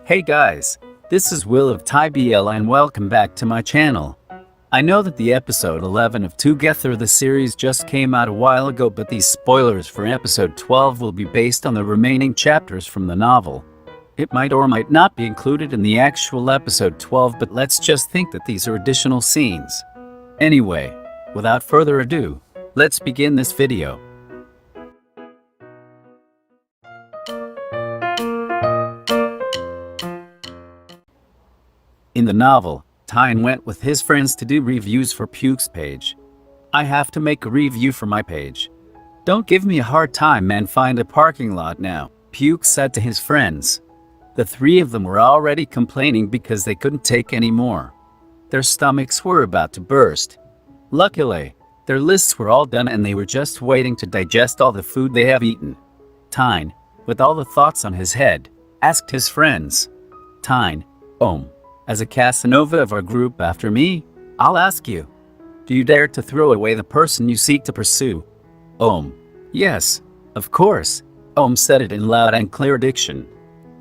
Hey guys, this is Will of TyBL and welcome back to my channel. I know that the episode 11 of 2gether the series just came out a while ago, but these spoilers for episode 12 will be based on the remaining chapters from the novel. It might or might not be included in the actual episode 12, but let's just think that these are additional scenes. Anyway, without further ado, let's begin this video. In the novel, Tyne went with his friends to do reviews for Puke's page. I have to make a review for my page. Don't give me a hard time, man, find a parking lot now, Puke said to his friends. The three of them were already complaining because they couldn't take any more. Their stomachs were about to burst. Luckily, their lists were all done and they were just waiting to digest all the food they have eaten. Tyne, with all the thoughts on his head, asked his friends. Tyne, as a Casanova of our group after me, I'll ask you. Do you dare to throw away the person you seek to pursue? Yes, of course, said it in loud and clear diction.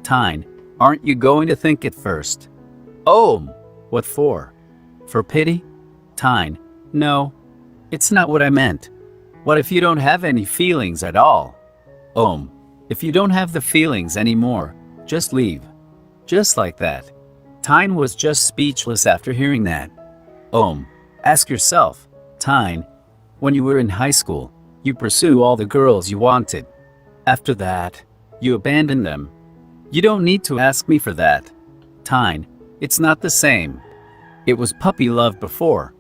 Tyne, aren't you going to think it first? What for? For pity? Tyne, no, it's not what I meant. What if you don't have any feelings at all? If you don't have the feelings anymore, just leave. Just like that. Tyne was just speechless after hearing that. Ask yourself, Tyne, when you were in high school, you pursue all the girls you wanted. After that, you abandon them. You don't need to ask me for that. Tyne, it's not the same. It was puppy love before.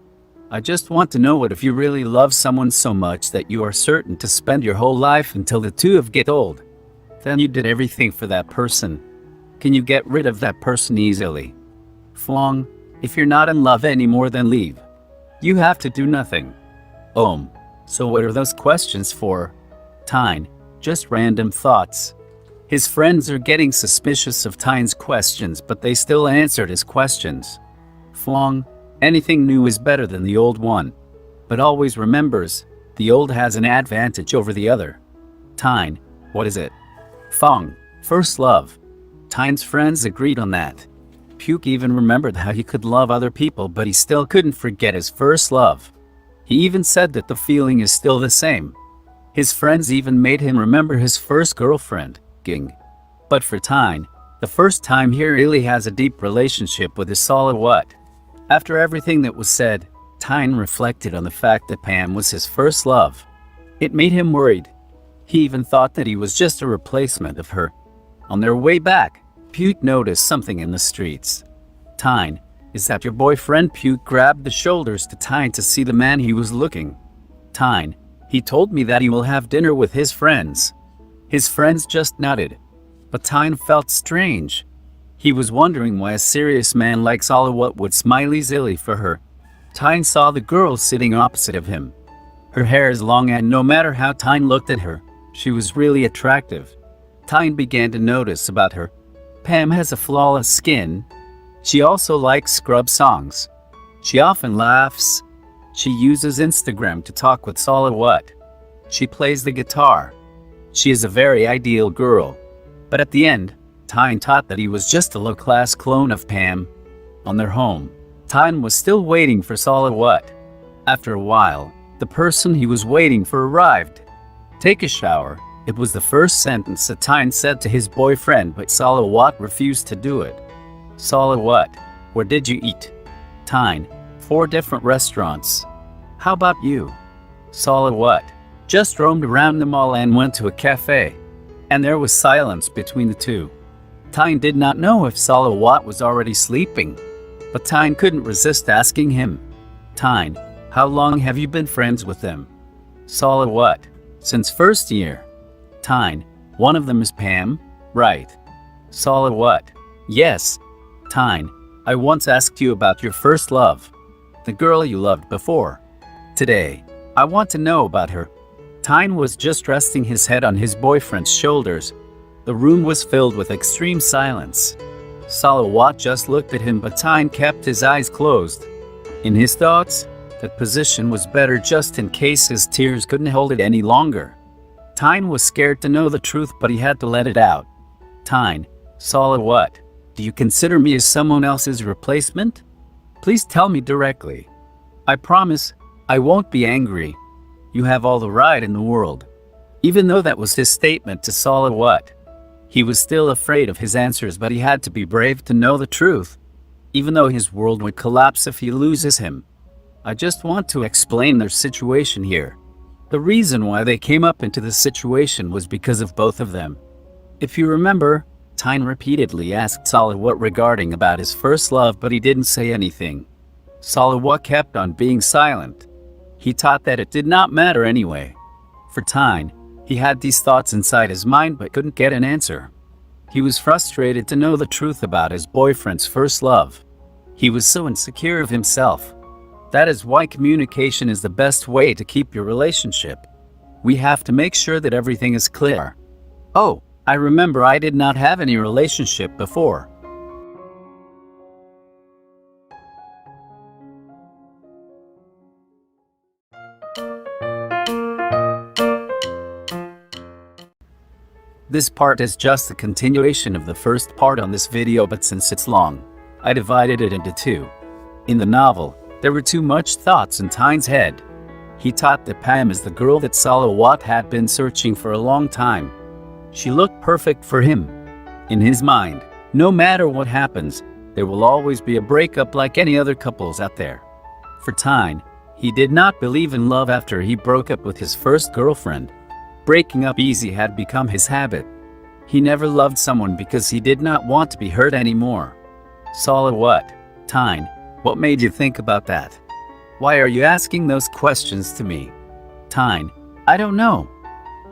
I just want to know what if you really love someone so much that you are certain to spend your whole life until the two of get old. Then you did everything for that person. Can you get rid of that person easily? Flong, if you're not in love anymore, then leave. You have to do nothing. So what are those questions for? Tyne, just random thoughts. His friends are getting suspicious of Tyne's questions, but they still answered his questions. Flong, anything new is better than the old one. But always remembers, the old has an advantage over the other. Tyne, what is it? Fong, first love. Tyne's friends agreed on that. Puke even remembered how he could love other people, but he still couldn't forget his first love. He even said that the feeling is still the same. His friends even made him remember his first girlfriend, Ging. But for Tyne, the first time he really has a deep relationship with his solid what? After everything that was said, Tyne reflected on the fact that Pam was his first love. It made him worried. He even thought that he was just a replacement of her. On their way back, Puke noticed something in the streets. Tyne, is that your boyfriend? Puke grabbed the shoulders to Tyne to see the man he was looking. Tyne, he told me that he will have dinner with his friends. His friends just nodded. But Tyne felt strange. He was wondering why a serious man like Salawat would smiley zilly for her. Tyne saw the girl sitting opposite of him. Her hair is long and no matter how Tyne looked at her, she was really attractive. Tyne began to notice about her. Pam has a flawless skin. She also likes scrub songs. She often laughs. She uses Instagram to talk with Salawat. She plays the guitar. She is a very ideal girl. But at the end, Tyne thought that he was just a low-class clone of Pam. On their home, Tyne was still waiting for Salawat. After a while, the person he was waiting for arrived. Take a shower. It was the first sentence that Tyne said to his boyfriend, but Salawat refused to do it. Salawat, where did you eat? Tyne, 4 different restaurants. How about you? Salawat, just roamed around the mall and went to a cafe. And there was silence between the two. Tyne did not know if Salawat was already sleeping, but Tyne couldn't resist asking him. Tyne, how long have you been friends with them? Salawat, since first year. Tyne, one of them is Pam, right? Salawat, yes. Tyne, I once asked you about your first love. The girl you loved before. Today, I want to know about her. Tyne was just resting his head on his boyfriend's shoulders. The room was filled with extreme silence. Salawat just looked at him, but Tyne kept his eyes closed. In his thoughts, that position was better just in case his tears couldn't hold it any longer. Tyne was scared to know the truth, but he had to let it out. Tyne, Salawat, Do you consider me as someone else's replacement? Please tell me directly. I promise I won't be angry. You have all the right in the world. Even though that was his statement to Salawat, he was still afraid of his answers, but he had to be brave to know the truth, even though his world would collapse if he loses him. I just want to explain their situation here. The reason why they came up into this situation was because of both of them. If you remember, Tyne repeatedly asked Salawat regarding about his first love, but he didn't say anything. Salawat kept on being silent. He thought that it did not matter anyway. For Tyne, he had these thoughts inside his mind but couldn't get an answer. He was frustrated to know the truth about his boyfriend's first love. He was so insecure of himself. That is why communication is the best way to keep your relationship. We have to make sure that everything is clear. Oh, I remember I did not have any relationship before. This part is just a continuation of the first part on this video, but since it's long, I divided it into two. In the novel, there were too much thoughts in Tyne's head. He thought that Pam is the girl that Salawat had been searching for a long time. She looked perfect for him. In his mind, no matter what happens, there will always be a breakup like any other couples out there. For Tyne, he did not believe in love after he broke up with his first girlfriend. Breaking up easy had become his habit. He never loved someone because he did not want to be hurt anymore. Salawat, Tyne, what made you think about that? Why are you asking those questions to me? Tyne, I don't know.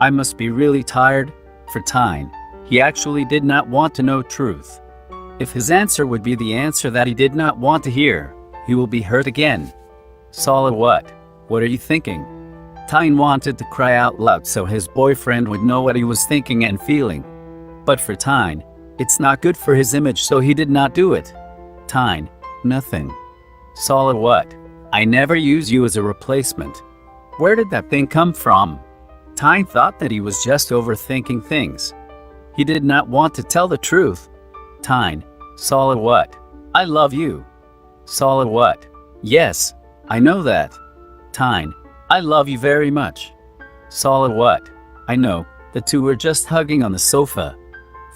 I must be really tired. For Tyne, he actually did not want to know truth. If his answer would be the answer that he did not want to hear, he will be hurt again. Salawat, what are you thinking? Tyne wanted to cry out loud so his boyfriend would know what he was thinking and feeling. But for Tyne, it's not good for his image, so he did not do it. Tyne, nothing. Salawat, I never use you as a replacement. Where did that thing come from? Tyne thought that he was just overthinking things. He did not want to tell the truth. Tyne, Salawat, I love you. Salawat, yes, I know that. Tyne, I love you very much. Salawat, I know, the two were just hugging on the sofa.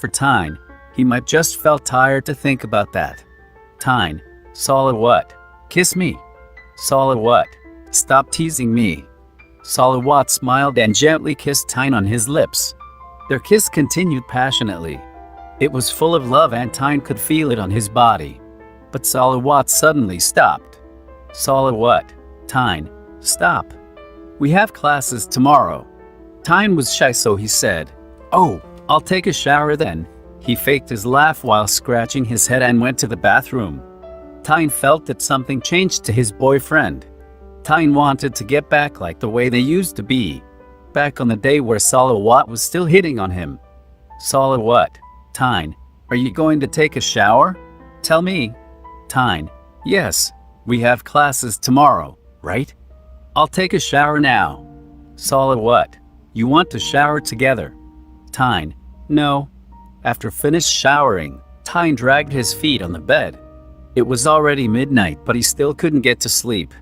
For Tyne, he might just felt tired to think about that. Tyne, Salawat, kiss me. Salawat, stop teasing me. Salawat smiled and gently kissed Tyne on his lips. Their kiss continued passionately. It was full of love and Tyne could feel it on his body. But Salawat suddenly stopped. Salawat, Tyne, stop. We have classes tomorrow. Tyne was shy, so he said, "Oh, I'll take a shower then." He faked his laugh while scratching his head and went to the bathroom. Tyne felt that something changed to his boyfriend. Tyne wanted to get back like the way they used to be, back on the day where Salawat was still hitting on him. Salawat, Tyne, are you going to take a shower? Tell me. Tyne, yes, we have classes tomorrow, right? I'll take a shower now. Salawat, you want to shower together? Tyne, no. After finished showering, Tyne dragged his feet on the bed. It was already midnight, but he still couldn't get to sleep.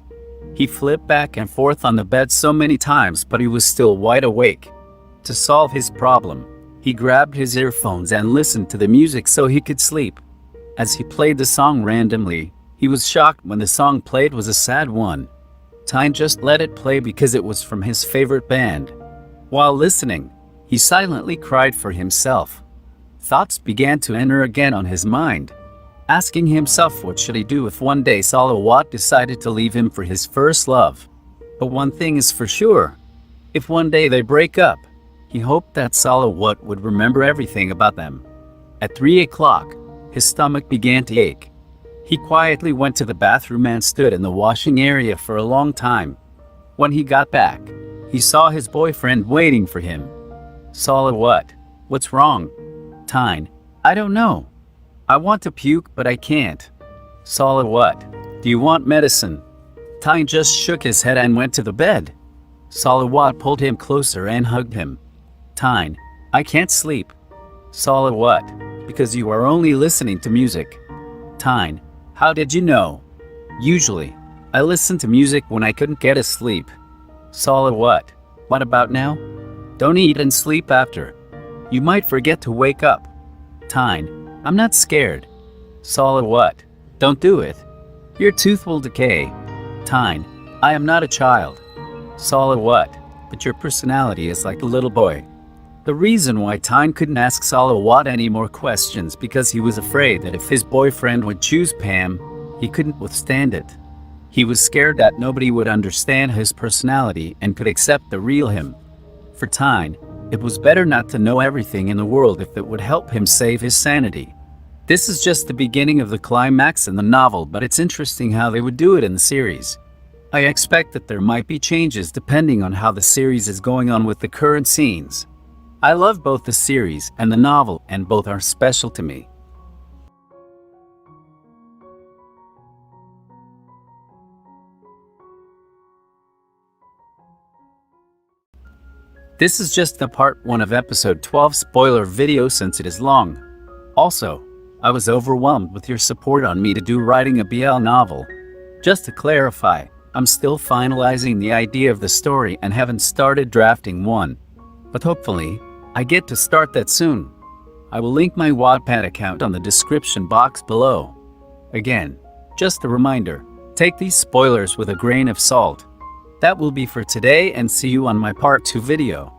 He flipped back and forth on the bed so many times, but he was still wide awake. To solve his problem, he grabbed his earphones and listened to the music so he could sleep. As he played the song randomly, he was shocked when the song played was a sad one. Tyne just let it play because it was from his favorite band. While listening, he silently cried for himself. Thoughts began to enter again on his mind, asking himself what should he do if one day Salawat decided to leave him for his first love. But one thing is for sure, if one day they break up, he hoped that Salawat would remember everything about them. At 3 o'clock, his stomach began to ache. He quietly went to the bathroom and stood in the washing area for a long time. When he got back, he saw his boyfriend waiting for him. Salawat, what's wrong? Tyne, I don't know. I want to puke, but I can't. Salawat, do you want medicine? Tyne just shook his head and went to the bed. Salawat pulled him closer and hugged him. Tyne, I can't sleep. Salawat, Because you are only listening to music. Tyne, how did you know? Usually, I listened to music when I couldn't get to sleep. Solid what? What about now? Don't eat and sleep after. You might forget to wake up. Tyne, I'm not scared. Solid what? Don't do it. Your tooth will decay. Tyne, I am not a child. Solid what? But your personality is like a little boy. The reason why Tyne couldn't ask Salawat any more questions because he was afraid that if his boyfriend would choose Pam, he couldn't withstand it. He was scared that nobody would understand his personality and could accept the real him. For Tyne, it was better not to know everything in the world if it would help him save his sanity. This is just the beginning of the climax in the novel, but it's interesting how they would do it in the series. I expect that there might be changes depending on how the series is going on with the current scenes. I love both the series and the novel, and both are special to me. This is just the part 1 of episode 12 spoiler video since it is long. Also, I was overwhelmed with your support on me to do writing a BL novel. Just to clarify, I'm still finalizing the idea of the story and haven't started drafting one. But hopefully, I get to start that soon. I will link my Wattpad account on the description box below. Again, just a reminder, take these spoilers with a grain of salt. That will be for today, and see you on my part 2 video.